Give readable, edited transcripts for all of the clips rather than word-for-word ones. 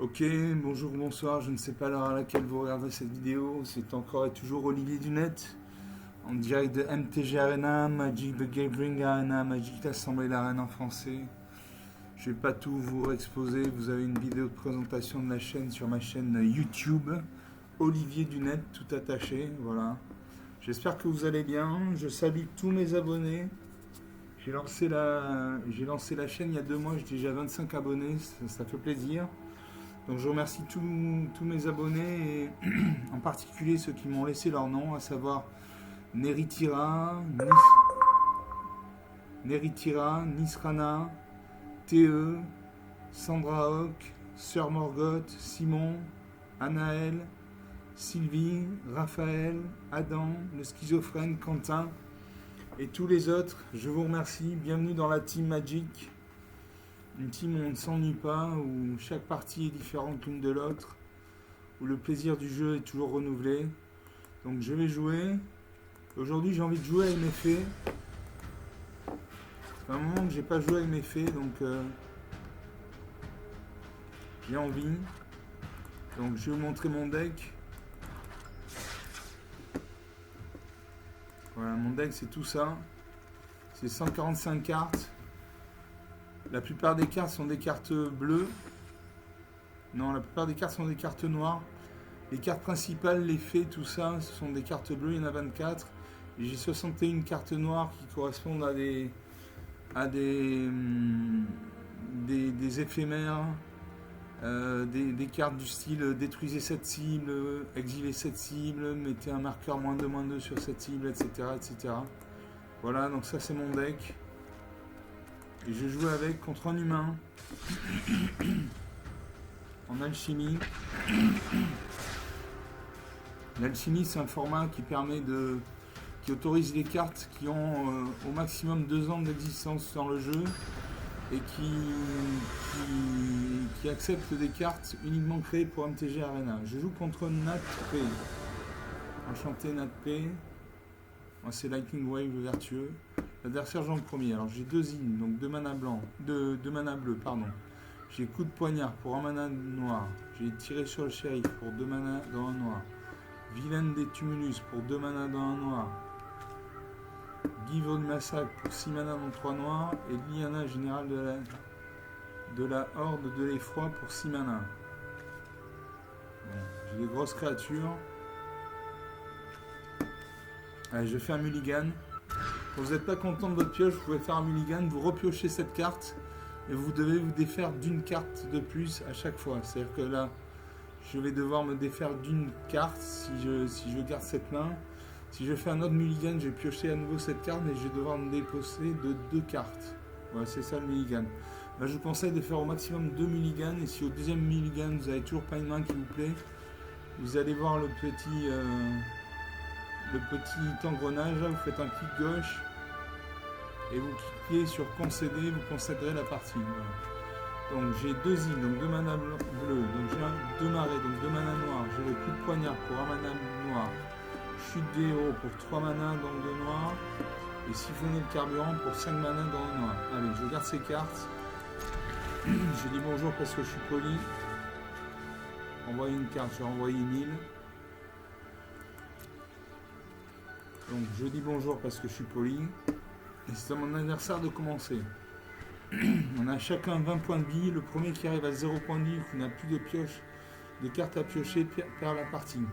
Ok, bonjour, bonsoir, je ne sais pas l'heure à laquelle vous regardez cette vidéo, c'est encore et toujours Olivier Dunette, en direct de MTG Arena, Magic the Gathering Arena, Magic l'Assemblée d'Arène en français. Je vais pas tout vous exposer, vous avez une vidéo de présentation de la chaîne sur ma chaîne YouTube, Olivier Dunette, tout attaché, voilà. J'espère que vous allez bien, je salue tous mes abonnés. J'ai lancé la chaîne il y a 2 mois, j'ai déjà 25 abonnés, ça fait plaisir. Donc je remercie tous mes abonnés et en particulier ceux qui m'ont laissé leur nom, à savoir Neritira, Nisrana, TE, Sandra Hock, Sir Morgoth, Simon, Anaël, Sylvie, Raphaël, Adam, le schizophrène, Quentin et tous les autres. Je vous remercie. Bienvenue dans la team Magic. Une team où on ne s'ennuie pas, où chaque partie est différente l'une de l'autre, où le plaisir du jeu est toujours renouvelé. Donc je vais jouer. Aujourd'hui j'ai envie de jouer avec mes fées. C'est un moment que j'ai pas joué avec mes fées, donc j'ai envie. Donc je vais vous montrer mon deck. Voilà, mon deck c'est tout ça. C'est 145 cartes. La plupart des cartes sont des cartes bleues. Non, la plupart des cartes sont des cartes noires. Les cartes principales, les fées, tout ça, ce sont des cartes bleues, il y en a 24. Et j'ai 61 cartes noires qui correspondent à des éphémères, des cartes du style détruisez cette cible, exilez cette cible, mettez un marqueur -2/-2 sur cette cible, etc. etc. Voilà, donc ça c'est mon deck. Et je joue avec contre un humain en alchimie. L'alchimie, c'est un format qui autorise les cartes qui ont au maximum 2 ans d'existence dans le jeu et qui accepte des cartes uniquement créées pour MTG Arena. Je joue contre Nat P. Enchanté Nat P. Moi, c'est Lightning Wave vertueux. L'adversaire joue en premier. Alors j'ai 2 in, donc 2 mana blanc, 2 mana bleu, pardon. J'ai coup de poignard pour 1 mana noir. J'ai tiré sur le shérif pour 2 mana dans un noir. Vilaine des tumulus pour 2 mana dans un noir. Give au massacre pour 6 mana dans 3 noirs. Et Liana générale de la horde de l'effroi pour 6 mana. Bon, j'ai des grosses créatures. Allez, je fais un mulligan. Quand vous n'êtes pas content de votre pioche, vous pouvez faire un mulligan, vous repiochez cette carte et vous devez vous défaire d'une carte de plus à chaque fois. C'est-à-dire que là, je vais devoir me défaire d'une carte si je garde cette main. Si je fais un autre mulligan, je vais piocher à nouveau cette carte et je vais devoir me déposer de 2 cartes. Voilà, c'est ça le mulligan. Là, je vous conseille de faire au maximum 2 mulligans et si au deuxième mulligan, vous n'avez toujours pas une main qui vous plaît, vous allez voir le petit engrenage, là, vous faites un clic gauche et vous cliquez sur concéder, vous concéderez la partie. Voilà. Donc j'ai 2 îles, donc 2 mana bleu, donc j'ai 2 marées, donc 2 mana noirs, j'ai le coup de poignard pour 1 mana noir, chute des héros pour 3 mana dans le 2 noir, et siphonner le carburant pour 5 mana dans le noir. Allez, je garde ces cartes. Je dis bonjour parce que je suis poli. Envoyer une carte, je vais envoyer une île. Donc je dis bonjour parce que je suis poli. Et c'est à mon adversaire de commencer. On a chacun 20 points de vie. Le premier qui arrive à 0 points de vie, qui n'a plus de pioche, de cartes à piocher, perd la partie.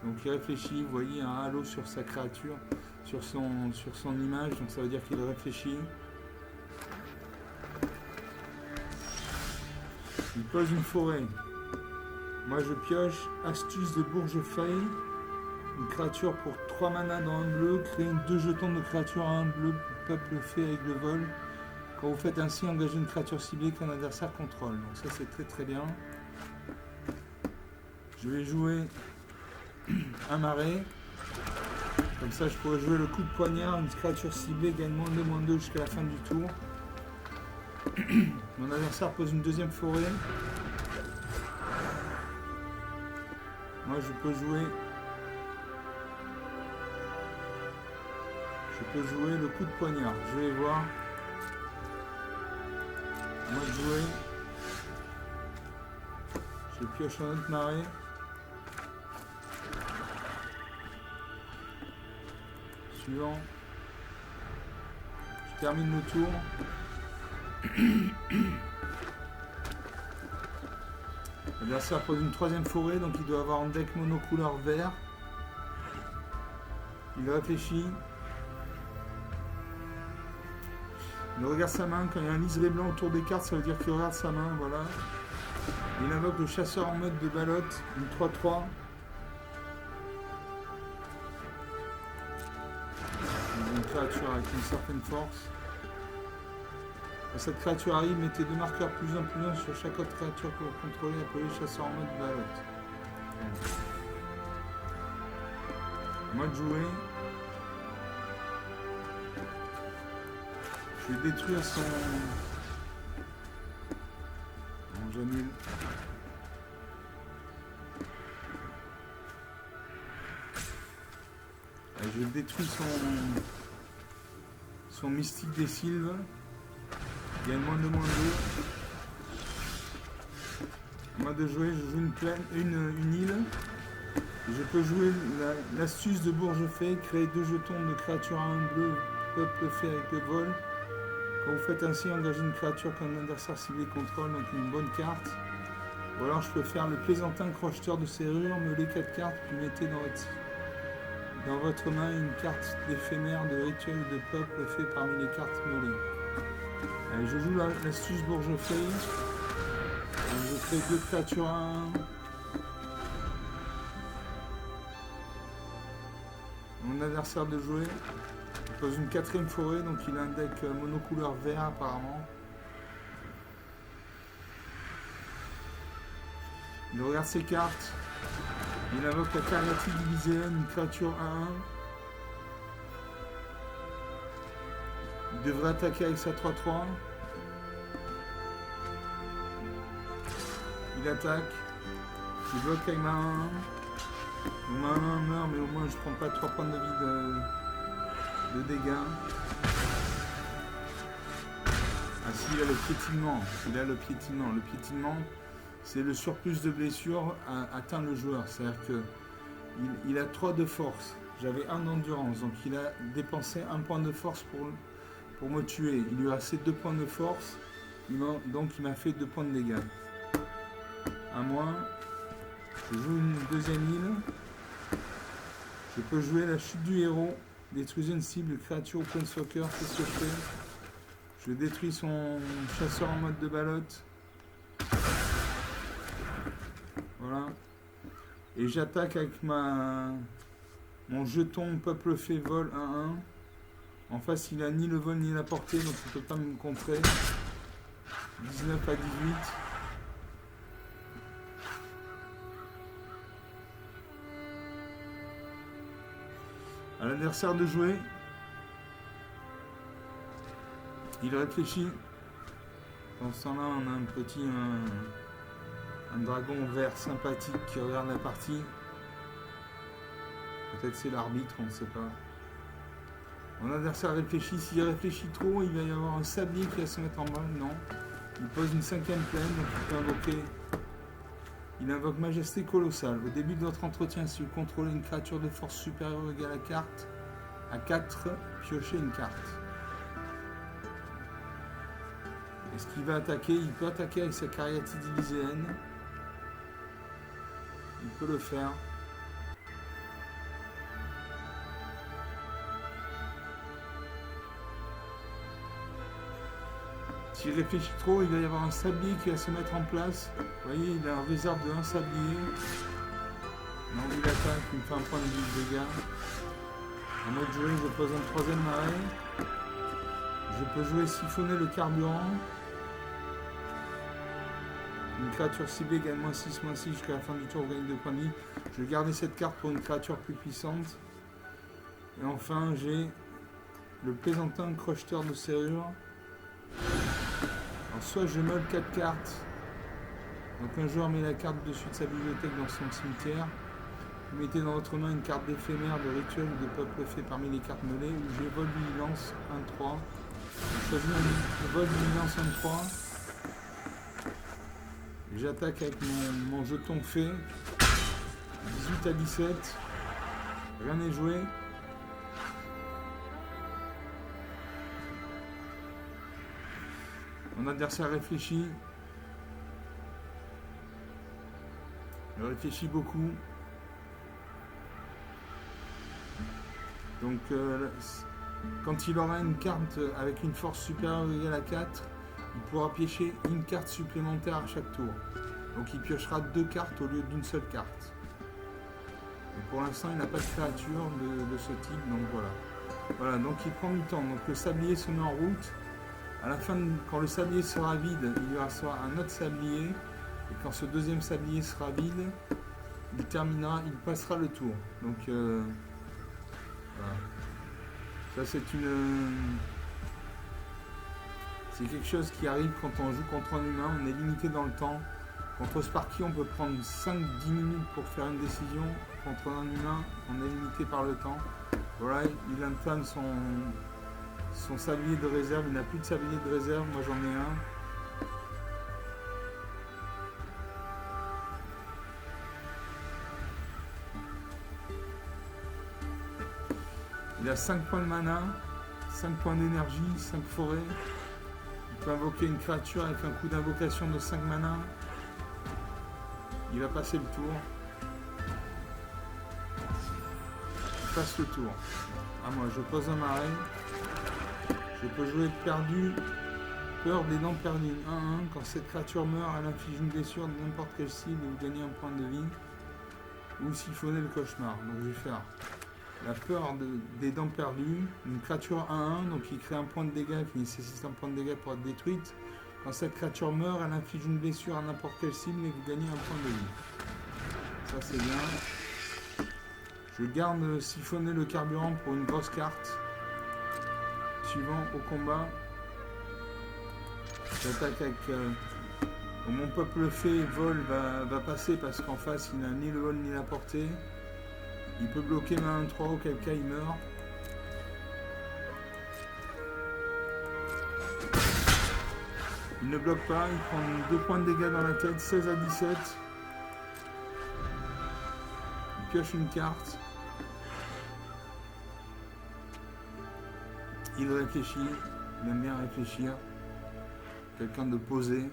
Donc il réfléchit, vous voyez un halo sur sa créature, sur son image, donc ça veut dire qu'il réfléchit. Il pose une forêt. Moi je pioche astuce de Bourgefeuille. Une créature pour 3 mana dans un bleu, créer 2 jetons de créature à un bleu, peuple fait avec le vol. Quand vous faites ainsi, engagez une créature ciblée qu'un adversaire contrôle. Donc ça c'est très très bien. Je vais jouer un marais. Comme ça je pourrais jouer le coup de poignard, une créature ciblée gagne -2/-2 jusqu'à la fin du tour. Mon adversaire pose une deuxième forêt. Moi je peux jouer le coup de poignard. Je vais voir. Moi je jouer Je pioche un autre marée. Suivant. Je termine le tour. L'adversaire pose une troisième forêt, donc il doit avoir un deck monocouleur vert. Il réfléchit. Il regarde sa main. Quand il y a un liseré blanc autour des cartes, ça veut dire qu'il regarde sa main. Voilà. Il invoque le chasseur en mode de ballotte, une 3-3. Une créature avec une certaine force. Quand cette créature arrive, mettez 2 marqueurs plus 1 sur chaque autre créature que vous contrôlez, appelé chasseur en mode ballotte. Mode joué. Je vais détruire son... Bon, j'annule. Je détruis son mystique des sylves. Il y a une moins de moins 2. En mode de jouer, je joue une île. Et je peux jouer l'astuce de Bourgefait, créer 2 jetons de créatures à 1 bleu, peuple fait avec le vol. Quand vous faites ainsi, engagez une créature qu'un adversaire ciblé contrôle, donc une bonne carte. Ou alors je peux faire le plaisantin crocheteur de serrure, mêler 4 cartes, puis mettez dans votre main une carte d'éphémère de rituel de peuple fait parmi les cartes mêlées. Allez, je joue l'astuce Bourgefait. Je crée 2 créatures à 1. Mon adversaire de jouer pose une 4ème forêt, donc il a un deck monocouleur vert apparemment. Il regarde ses cartes. Il invoque la Cariatide d'Elyséenne, une créature 1-1. Il devrait attaquer avec sa 3-3. Il attaque. Je bloque avec ma 1-1. Ma 1-1 meurt, mais au moins je prends pas 3 points de vie de dégâts. Ah si, il a le piétinement. Il a le piétinement. Le piétinement, c'est le surplus de blessures atteint le joueur. C'est-à-dire qu'il a 3 de force. J'avais 1 d'endurance. Donc il a dépensé 1 point de force pour me tuer. Il lui a resté 2 points de force. Donc il m'a fait 2 points de dégâts. À moi, je joue une 2ème île. Je peux jouer la chute du héros. Détruisez une cible, créature ou planeswalker. Qu'est-ce que je fais? Je détruis son chasseur en mode de ballotte. Voilà. Et j'attaque avec mon jeton peuple fait vol 1-1. En face, il a ni le vol ni la portée, donc il ne peut pas me contrer. 19 à 18. À l'adversaire de jouer. Il réfléchit. Dans ce temps-là, on a un dragon vert sympathique qui regarde la partie. Peut-être c'est l'arbitre, on ne sait pas. Mon adversaire réfléchit. S'il réfléchit trop, il va y avoir un sablier qui va se mettre en bas. Non. Il pose une 5ème plaine, donc il peut invoquer. Il invoque Majesté Colossale. Au début de votre entretien, si vous contrôlez une créature de force supérieure ou égale à 4, piochez une carte. Est-ce qu'il va attaquer? Il peut attaquer avec sa Cariatide Elyséenne. Il peut le faire. S'il réfléchit trop, il va y avoir un sablier qui va se mettre en place. Vous voyez, il a un réserve de 1 sablier. Non, il attaque, il me fait un point de dégâts. En mode jouer, je pose un 3ème marée. Je peux jouer siphonner le carburant. Une créature ciblée gagne -6/-6 jusqu'à la fin du tour, vous gagnez 2 points de vie. Je vais garder cette carte pour une créature plus puissante. Et enfin, j'ai le plaisantin crocheteur de serrure. Alors, soit je meule 4 cartes. Donc un joueur met la carte dessus de sa bibliothèque dans son cimetière. Vous mettez dans votre main une carte d'éphémère, de rituel ou de peuple fait parmi les cartes mêlées. Ou j'ai vol vigilance 1-3. Je choisis un vol vigilance 1-3. J'attaque avec mon jeton fait. 18 à 17. Rien n'est joué. Mon adversaire réfléchit. Il réfléchit beaucoup. Donc, quand il aura une carte avec une force supérieure ou égale à 4, il pourra piocher une carte supplémentaire à chaque tour. Donc, il piochera 2 cartes au lieu d'une seule carte. Et pour l'instant, il n'a pas de créature de ce type, donc voilà. Voilà, donc il prend du temps. Donc, le sablier se met en route. À la fin, quand le sablier sera vide, il y aura un autre sablier. Et quand ce deuxième sablier sera vide, il terminera, il passera le tour. Donc, voilà. Ça, c'est quelque chose qui arrive quand on joue contre un humain. On est limité dans le temps. Contre Sparky, on peut prendre 5-10 minutes pour faire une décision. Contre un humain, on est limité par le temps. Voilà, il entame son sablier de réserve. Il n'a plus de sablier de réserve. Moi, j'en ai un. Il a 5 points de mana, 5 points d'énergie, 5 forêts. Il peut invoquer une créature avec un coup d'invocation de 5 mana. Il va passer le tour. Il passe le tour. Ah, moi, je pose un marais. Je peux jouer perdu. Peur des dents perdues. 1-1. Quand cette créature meurt, elle inflige une blessure de n'importe quelle cible et vous gagnez un point de vie. Ou siphonner le cauchemar. Donc, je vais faire la peur des dents perdues. Une créature 1-1. Donc, il crée un point de dégâts qui nécessite un point de dégâts pour être détruite. Quand cette créature meurt, elle inflige une blessure à n'importe quelle cible et vous gagnez un point de vie. Ça, c'est bien. Je garde siphonner le carburant pour une grosse carte. Suivant au combat. J'attaque avec... mon peuple fée, vol va passer parce qu'en face, il n'a ni le vol ni la portée. Il peut bloquer ma 1-3, auquel cas il meurt. Il ne bloque pas, il prend 2 points de dégâts dans la tête, 16 à 17. Il pioche une carte. Il réfléchit, il aime bien réfléchir. Quelqu'un de posé.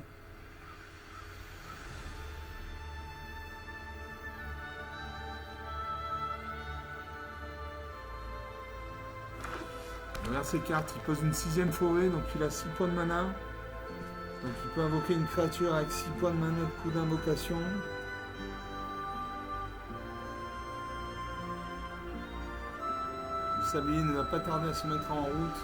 Il regarde ses cartes, il pose une 6ème forêt, donc il a 6 points de mana. Donc il peut invoquer une créature avec 6 points de mana de coup d'invocation. Le sablier ne va pas tarder à se mettre en route.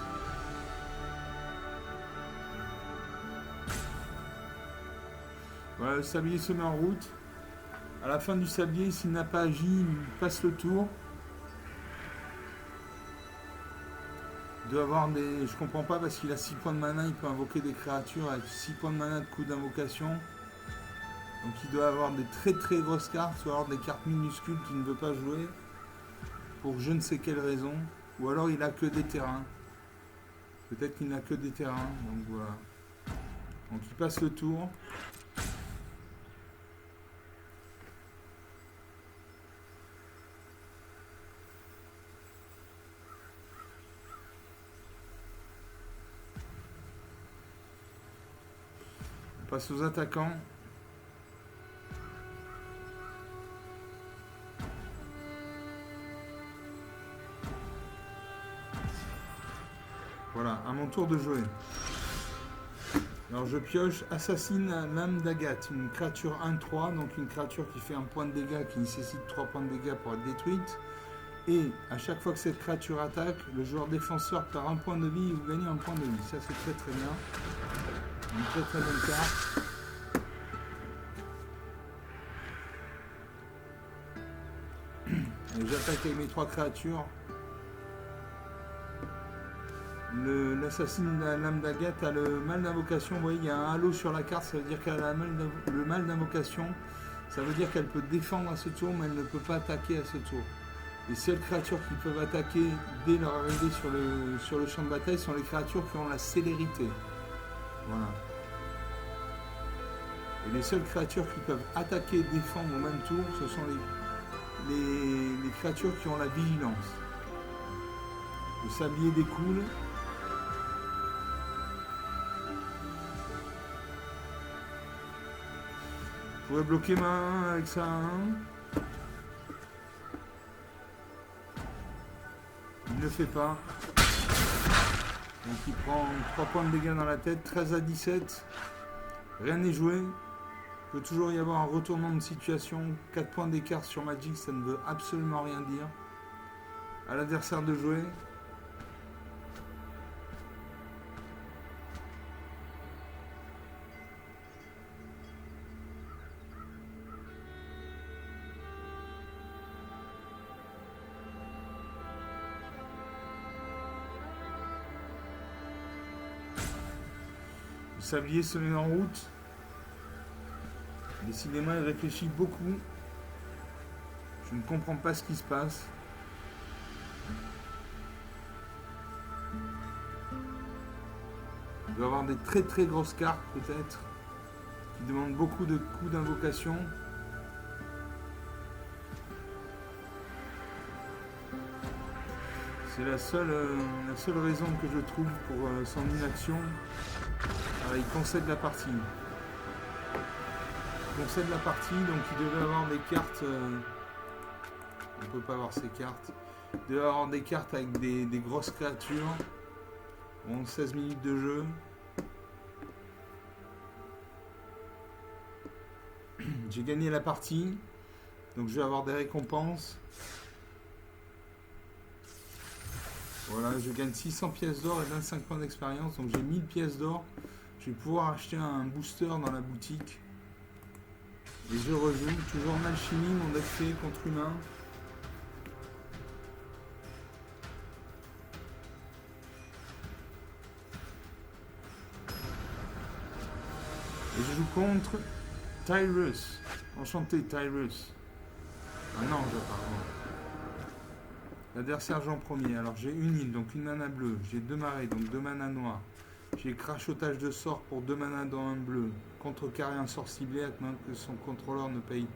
Voilà, le sablier se met en route. À la fin du sablier, s'il n'a pas agi, il passe le tour. Il doit avoir des... Je comprends pas parce qu'il a 6 points de mana, il peut invoquer des créatures avec 6 points de mana de coup d'invocation. Donc il doit avoir des très très grosses cartes, ou alors des cartes minuscules qu'il ne veut pas jouer. Pour je ne sais quelle raison. Ou alors il a que des terrains. Peut-être qu'il n'a que des terrains, donc voilà. Donc il passe le tour. On passe aux attaquants. Voilà, à mon tour de jouer. Alors je pioche Assassine Lame d'Agathe, une créature 1-3, donc une créature qui fait un point de dégâts, qui nécessite 3 points de dégâts pour être détruite. Et à chaque fois que cette créature attaque, le joueur défenseur perd un point de vie et vous gagnez un point de vie. Ça c'est très très bien. Une très très bonne carte. J'attaque avec mes 3 créatures. L'assassine de la lame d'Agathe a le mal d'invocation. Vous voyez, il y a un halo sur la carte, ça veut dire qu'elle a le mal d'invocation. Ça veut dire qu'elle peut défendre à ce tour, mais elle ne peut pas attaquer à ce tour. Les seules créatures qui peuvent attaquer dès leur arrivée sur le champ de bataille sont les créatures qui ont la célérité. Voilà. Et les seules créatures qui peuvent attaquer et défendre au même tour, ce sont les créatures qui ont la vigilance. Le sablier découle. Je pourrais bloquer ma 1 avec ça à 1. Il ne le fait pas. Donc il prend 3 points de dégâts dans la tête, 13 à 17. Rien n'est joué. Il peut toujours y avoir un retournement de situation. 4 points d'écart sur Magic, ça ne veut absolument rien dire. À l'adversaire de jouer. Le sablier se met en route. Décidément, il réfléchit beaucoup. Je ne comprends pas ce qui se passe. Il doit y avoir des très très grosses cartes peut-être, qui demandent beaucoup de coups d'invocation. C'est la seule raison que je trouve pour son inaction. Alors, il concède la partie. Il concède la partie, donc il devait avoir des cartes. On ne peut pas avoir ces cartes. Il devait avoir des cartes avec des grosses créatures. Bon, 16 minutes de jeu. J'ai gagné la partie. Donc je vais avoir des récompenses. Voilà, je gagne 600 pièces d'or et 25 points d'expérience. Donc j'ai 1000 pièces d'or. Je vais pouvoir acheter un booster dans la boutique. Et je rejoue. Toujours en alchimie, mon deck fait contre humain. Et je joue contre Tyrus. Enchanté Tyrus. Un ange apparemment. L'adversaire Jean Premier. Alors j'ai une île, donc une mana bleue. J'ai 2 marées, donc 2 mana noirs. J'ai crachotage de sort pour 2 mana dans un bleu. Contrecarrer un sort ciblé, maintenant que son contrôleur ne paye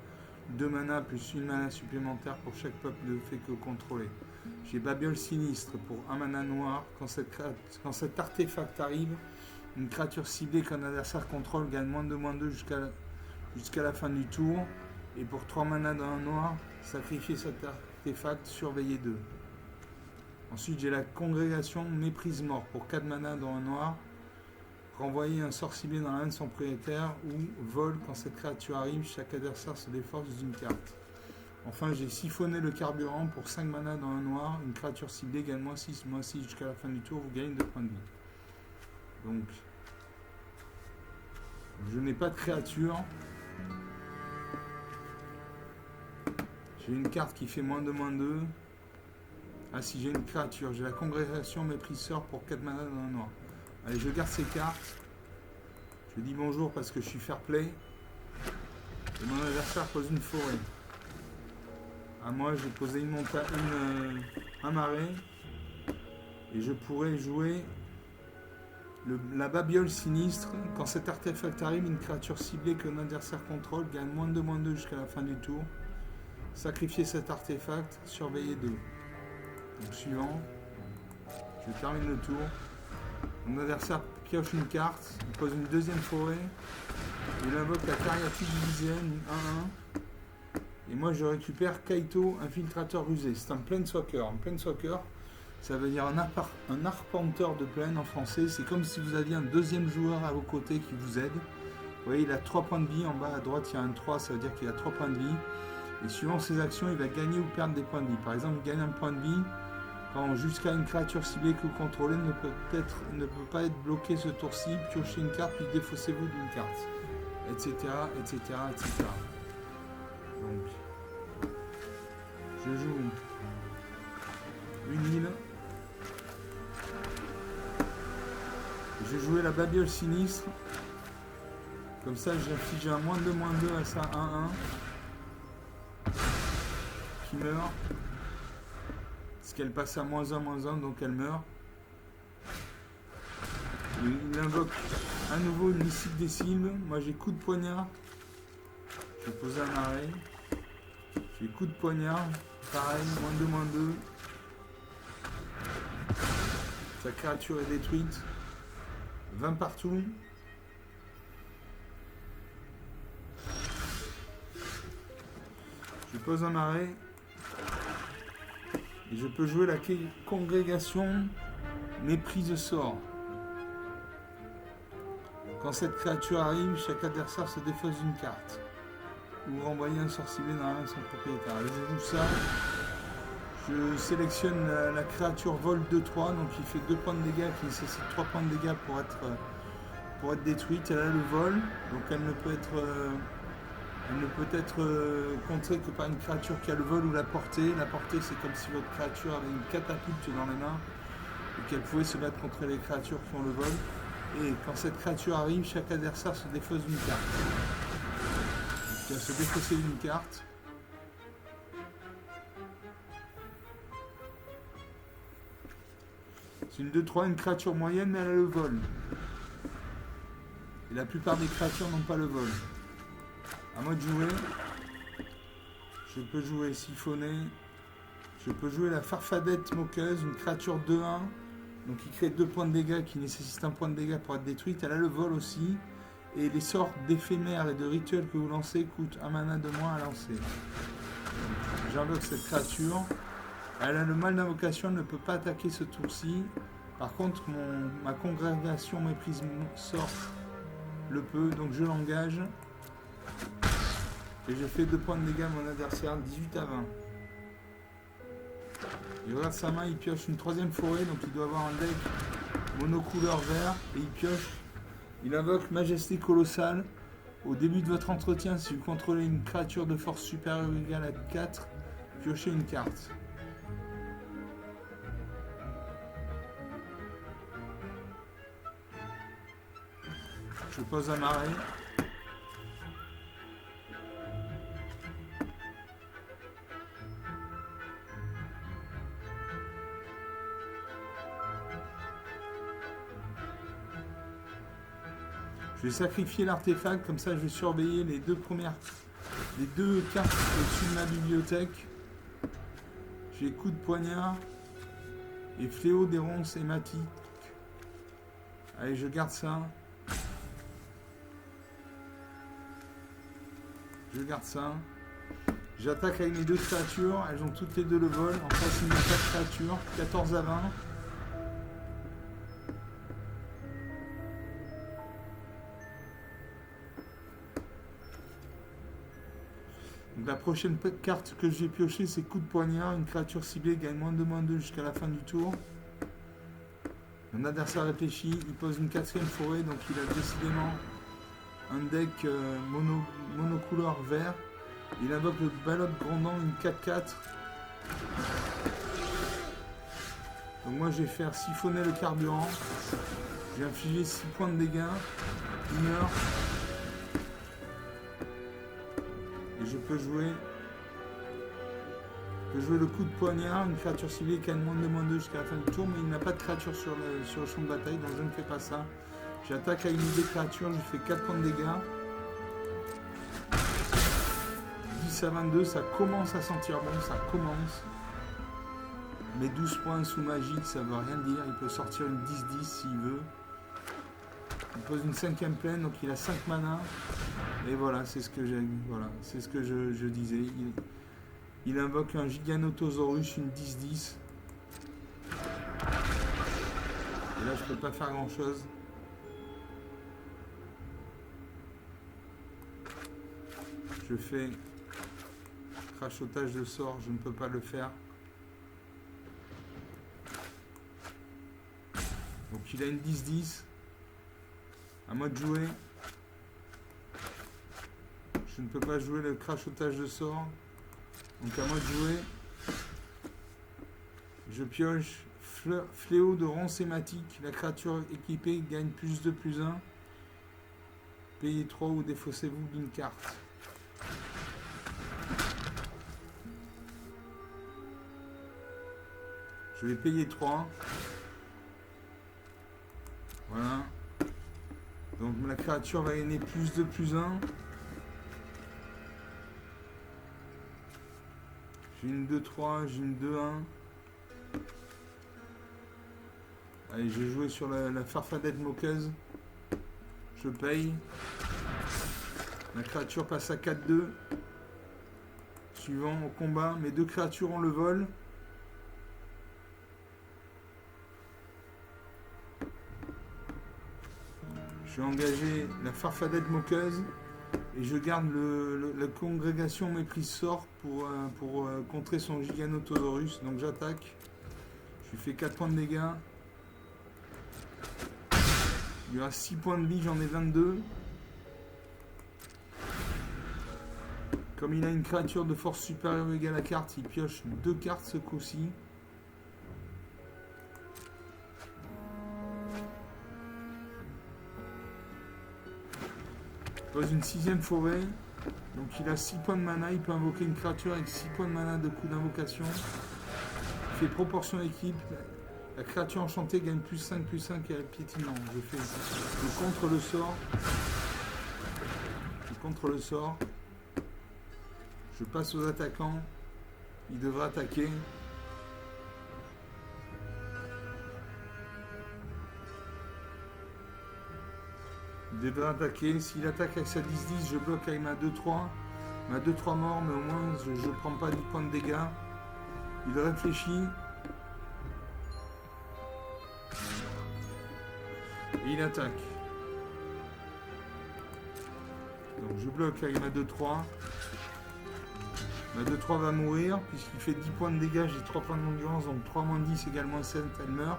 2 mana plus 1 mana supplémentaire pour chaque peuple ne fait que contrôler. J'ai Babiole Sinistre pour 1 mana noir. Quand cet artefact arrive, une créature ciblée qu'un adversaire contrôle gagne -2/-2 jusqu'à la fin du tour. Et pour 3 mana dans un noir, sacrifier cet artefact, surveiller 2. Ensuite, j'ai la congrégation Méprise Mort pour 4 mana dans un noir. Renvoyer un sort ciblé dans la main de son propriétaire ou vol quand cette créature arrive, chaque adversaire se déforce d'une carte. Enfin, j'ai siphonné le carburant pour 5 mana dans un noir. Une créature ciblée gagne -6/-6 jusqu'à la fin du tour, vous gagnez 2 points de vie. Donc, je n'ai pas de créature. J'ai une carte qui fait -2/-2. Ah si, j'ai une créature. J'ai la congrégation Mépriseur pour 4 mana dans un noir. Allez, je garde ces cartes. Je dis bonjour parce que je suis fair play. Et mon adversaire pose une forêt. À moi, j'ai posé une montagne, un marais. Et je pourrais jouer la Babiole Sinistre. Quand cet artefact arrive, une créature ciblée que mon adversaire contrôle gagne -2/-2 jusqu'à la fin du tour. Sacrifier cet artefact, surveiller 2. Donc suivant, je termine le tour. Mon adversaire pioche une carte, il pose une deuxième forêt, il invoque la Cariatide Elysienne 1/1. Et moi je récupère Kaito, infiltrateur rusé. C'est un planeswalker. Un planeswalker, ça veut dire un arpenteur de plaine en français. C'est comme si vous aviez un deuxième joueur à vos côtés qui vous aide. Vous voyez, il a 3 points de vie. En bas à droite, il y a un 3, ça veut dire qu'il a 3 points de vie. Et suivant ses actions, il va gagner ou perdre des points de vie. Par exemple, il gagne un point de vie quand jusqu'à une créature ciblée que vous contrôlez ne peut pas être bloquée ce tour-ci. Piochez une carte, puis défaussez-vous d'une carte. Etc. etc. etc. Donc, je joue une île. Je jouais la Babiole Sinistre. Comme ça, j'inflige un -2/-2 à ça 1/1. Qui meurt. Parce qu'elle passe à -1/-1, donc elle meurt. Il invoque à nouveau une mystique des cibles. Moi j'ai coup de poignard. Je vais poser un arrêt. J'ai coup de poignard. Pareil, -2/-2. Sa créature est détruite. 20 partout. Je pose un arrêt. Et je peux jouer la congrégation méprise sort. Quand cette créature arrive, chaque adversaire se défausse d'une carte. Ou renvoyer un sort ciblé dans la main de son propriétaire. Je joue ça. Je sélectionne la créature vol 2-3, donc il fait 2 points de dégâts qui nécessite 3 points de dégâts pour être détruite. Elle a le vol, donc elle ne peut être contrée que par une créature qui a le vol ou la portée. La portée, c'est comme si votre créature avait une catapulte dans les mains et qu'elle pouvait se battre contre les créatures qui ont le vol. Et quand cette créature arrive, chaque adversaire se défausse d'une carte. Donc, il va se défausser d'une carte. C'est une 2-3, une créature moyenne, mais elle a le vol. Et la plupart des créatures n'ont pas le vol. À moi de jouer. Je peux jouer siphonner. Je peux jouer la farfadette moqueuse, une créature 2-1. Donc qui crée 2 points de dégâts qui nécessitent 1 point de dégâts pour être détruite. Elle a le vol aussi. Et les sorts d'éphémères et de rituels que vous lancez coûtent 1 mana de moins à lancer. J'invoque cette créature. Elle a le mal d'invocation, elle ne peut pas attaquer ce tour-ci. Par contre, ma congrégation méprise sort le peut, donc je l'engage. Et je fais 2 points de dégâts à mon adversaire, 18 à 20. Il regarde sa main, il pioche une 3e forêt, donc il doit avoir un deck monocouleur vert. Et il pioche, il invoque Majesté Colossale. Au début de votre entretien, si vous contrôlez une créature de force supérieure ou égale à 4, piochez une carte. Je pose un arrêt. Je vais sacrifier l'artefact, comme ça je vais surveiller les deux cartes au-dessus de ma bibliothèque. J'ai coup de poignard et fléau des ronces hématiques. Allez, je garde ça. Je garde ça. J'attaque avec mes 2 créatures. Elles ont toutes les 2 le vol. En face, il y a 4 créatures. 14 à 20. Donc, la prochaine carte que je vais piocher, c'est coup de poignard. Une créature ciblée gagne -2/-2 jusqu'à la fin du tour. Mon adversaire réfléchit. Il pose une 4e forêt. Donc il a décidément un deck monocouleur vert. Il invoque le Balotte Grondant, une 4-4. Donc moi je vais faire siphonner le carburant. Je vais infliger 6 points de dégâts. 1 heure. Et je peux jouer le coup de poignard, une créature ciblée qui a -2/-2 jusqu'à la fin du tour, mais il n'a pas de créature sur le champ de bataille, donc je ne fais pas ça. J'attaque à une des créatures, je fais 4 points de dégâts. 10 à 22, ça commence à sentir bon, ça commence. Mais 12 points sous magique, ça veut rien dire. Il peut sortir une 10-10 s'il veut. Il pose une 5e plaine, donc il a 5 mana. Et voilà, c'est ce que je disais. Il invoque un Giganotosaurus, une 10-10. Et là, je peux pas faire grand chose. Je fais crachotage de sort, je ne peux pas le faire. Donc il a une 10-10. À moi de jouer. Je ne peux pas jouer le crachotage de sort. Donc à moi de jouer. Je pioche fléau de ronces hématiques. La créature équipée gagne +2/+1. Payez 3 ou défaussez-vous d'une carte. Je vais payer 3. Voilà. Donc la créature va gagner plus 2, plus 1. J'ai une 2-3, j'ai une 2-1. Allez, j'ai joué sur la farfadette moqueuse. Je paye. La créature passe à 4-2. Suivant au combat. Mes deux créatures ont le vol. Je vais engager la farfadette moqueuse. Et je garde la congrégation méprise sort pour contrer son Giganotosaurus. Donc j'attaque. Je lui fais 4 points de dégâts. Il y aura 6 points de vie, j'en ai 22. Comme il a une créature de force supérieure ou égale à la carte, il pioche 2 cartes ce coup-ci. Il pose une 6ème forêt. Donc il a 6 points de mana, il peut invoquer une créature avec 6 points de mana de coup d'invocation. Il fait proportion équipe. La créature enchantée gagne plus 5 et elle piétinement. Je contre le sort. Je contre le sort. Je passe aux attaquants. Il devrait attaquer. Il devrait attaquer. S'il attaque avec sa 10-10, je bloque avec ma 2-3. Ma 2-3 mort, mais au moins je ne prends pas 10 points de dégâts. Il réfléchit. Et il attaque. Donc je bloque avec ma 2-3. Ma 2-3 va mourir puisqu'il fait 10 points de dégâts. J'ai 3 points d'endurance, donc 3 moins 10 égale moins 7, elle meurt.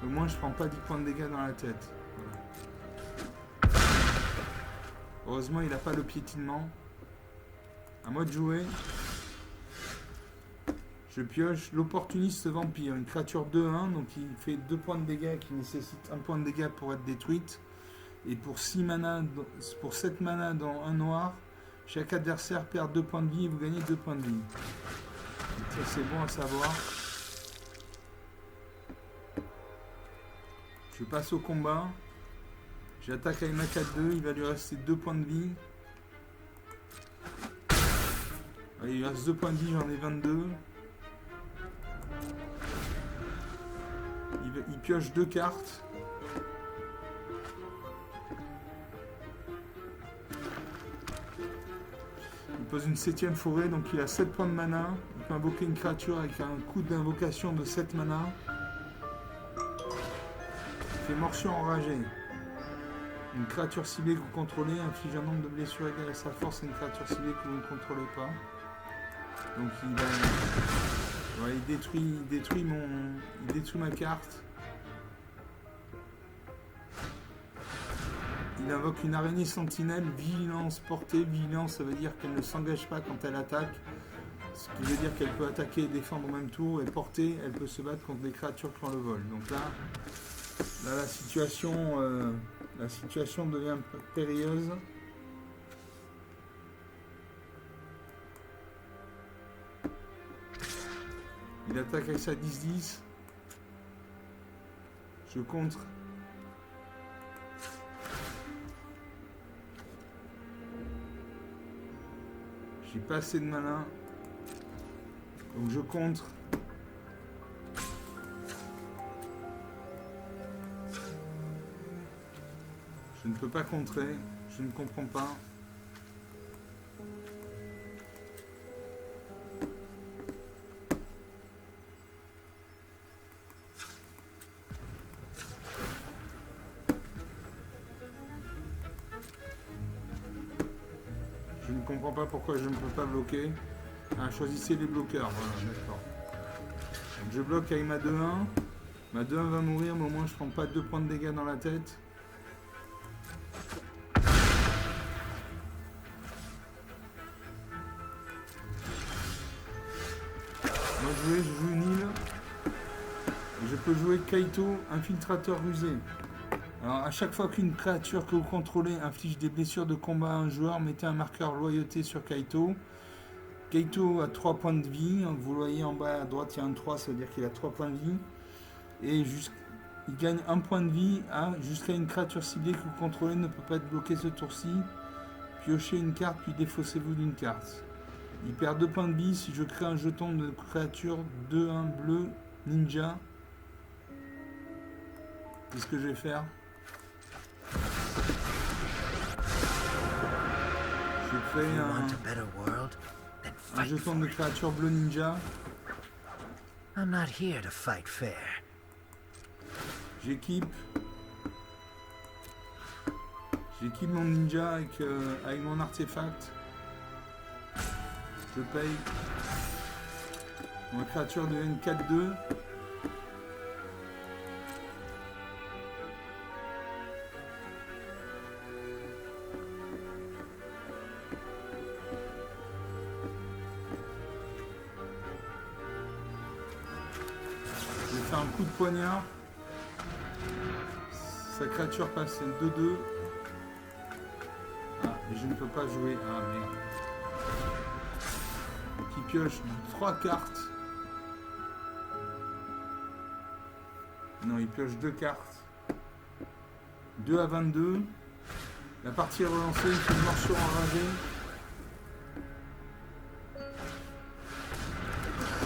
Au moins je prends pas 10 points de dégâts dans la tête. Voilà. Heureusement il n'a pas le piétinement. À moi de jouer. Je pioche l'opportuniste vampire, une créature 2-1, donc il fait 2 points de dégâts qui nécessite 1 point de dégâts pour être détruite. Et pour 6 mana, pour 7 mana dans un noir, chaque adversaire perd 2 points de vie et vous gagnez 2 points de vie. Ça c'est bon à savoir. Je passe au combat. J'attaque avec ma 4-2, il va lui rester 2 points de vie. Allez, il lui reste 2 points de vie, j'en ai 22. Il pioche 2 cartes. Il pose une 7ème forêt, donc il a 7 points de mana. Il peut invoquer une créature avec un coût d'invocation de 7 mana. Il fait morsure enragée. Une créature ciblée que vous contrôlez inflige un nombre de blessures égal à sa force à une créature ciblée que vous ne contrôlez pas. Donc il détruit ma carte. Il invoque une araignée sentinelle, vigilance portée. Vigilance, ça veut dire qu'elle ne s'engage pas quand elle attaque. Ce qui veut dire qu'elle peut attaquer et défendre au même tour. Et portée, elle peut se battre contre des créatures qui ont le vol. Donc là la situation devient périlleuse. Il attaque avec sa 10-10. Je contre. J'ai pas assez de mana. Donc je contre. Je ne peux pas contrer. Je ne comprends pas. Je ne comprends pas pourquoi je ne peux pas bloquer. Ah, choisissez les bloqueurs. Voilà, d'accord. Donc je bloque avec ma 2-1. Ma 2-1 va mourir, mais au moins je prends pas 2 points de dégâts dans la tête. Moi je joue une île. Et je peux jouer Kaito, infiltrateur rusé. Alors à chaque fois qu'une créature que vous contrôlez inflige des blessures de combat à un joueur, mettez un marqueur loyauté sur Kaito. Kaito a 3 points de vie. Vous voyez en bas à droite, il y a un 3, ça veut dire qu'il a 3 points de vie. Et Il gagne 1 point de vie. Jusqu'à une créature ciblée que vous contrôlez ne peut pas être bloquée ce tour-ci. Piochez une carte, puis défaussez-vous d'une carte. Il perd 2 points de vie si je crée un jeton de créature 2-1 bleu ninja. Qu'est-ce que je vais faire? Je vais créer un jeton de créature bleu ninja. I'm not here to fight fair. J'équipe mon ninja avec mon artefact. Je paye. Ma créature devient 4-2. Je vais faire un coup de poignard. Sa créature passe 2-2. Et je ne peux pas jouer. Merde. Donc il pioche 3 cartes. Non, il pioche 2 cartes. 2 à 22. La partie est relancée, il fait une morsure enragée.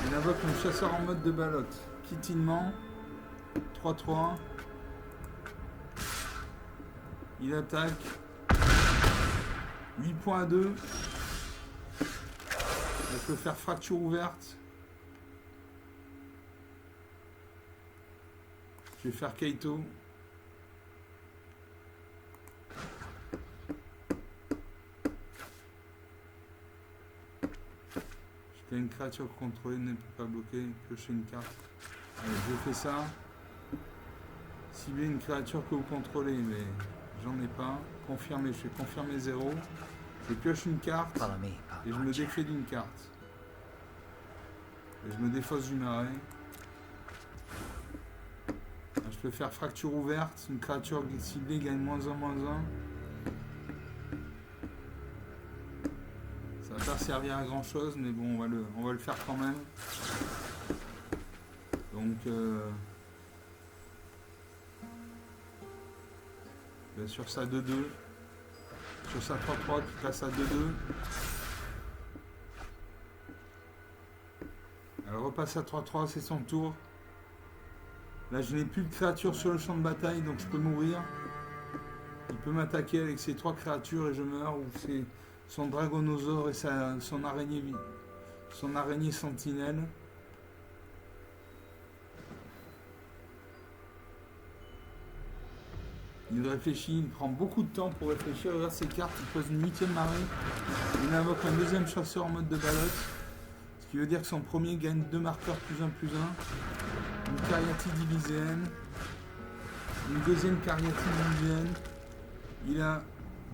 Il invoque un chasseur en mode de ballotte. Piétinement. 3-3. Il attaque. 8 points à 2. Je peux faire fracture ouverte. Je vais faire Kaito. Jusqu'à une créature contrôlée ne peut pas bloquer, piocher une carte. Allez, je fais ça. Cibler une créature que vous contrôlez, mais j'en ai pas. Confirmer, je fais confirmer 0. Je pioche une carte et je me défais d'une carte. Et je me défausse du marais. Je peux faire fracture ouverte. Une créature ciblée gagne -1, -1. Ça va pas servir à grand chose, mais bon, on va le faire quand même. Donc, sur sa 2-2. Sur sa 3-3 qui passe à 2-2. Elle repasse à 3-3, c'est son tour. Là, je n'ai plus de créatures sur le champ de bataille, donc je peux mourir. Il peut m'attaquer avec ses 3 créatures et je meurs, ou son dragonosaure et son araignée sentinelle. Il réfléchit, il prend beaucoup de temps pour réfléchir, regarde ses cartes, il pose une 8e marée. Il invoque un 2e chasseur en mode de ballotte. Ce qui veut dire que son premier gagne 2 marqueurs +1/+1. Une Cariati diviséenne. Une 2e Cariati diviséenne. Il a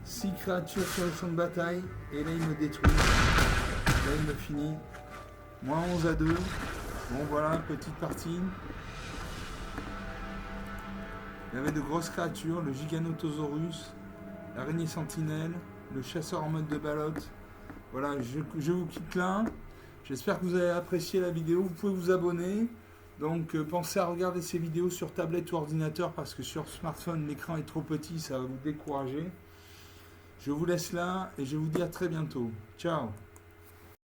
6 créatures sur le champ de bataille. Et là il me détruit. Là il me finit. -11 à 2. Bon voilà, petite partie. Il y avait de grosses créatures, le Giganotosaurus, l'araignée sentinelle, le chasseur en mode de ballotte. Voilà, je vous quitte là. J'espère que vous avez apprécié la vidéo. Vous pouvez vous abonner. Donc pensez à regarder ces vidéos sur tablette ou ordinateur parce que sur smartphone l'écran est trop petit, ça va vous décourager. Je vous laisse là et je vous dis à très bientôt. Ciao.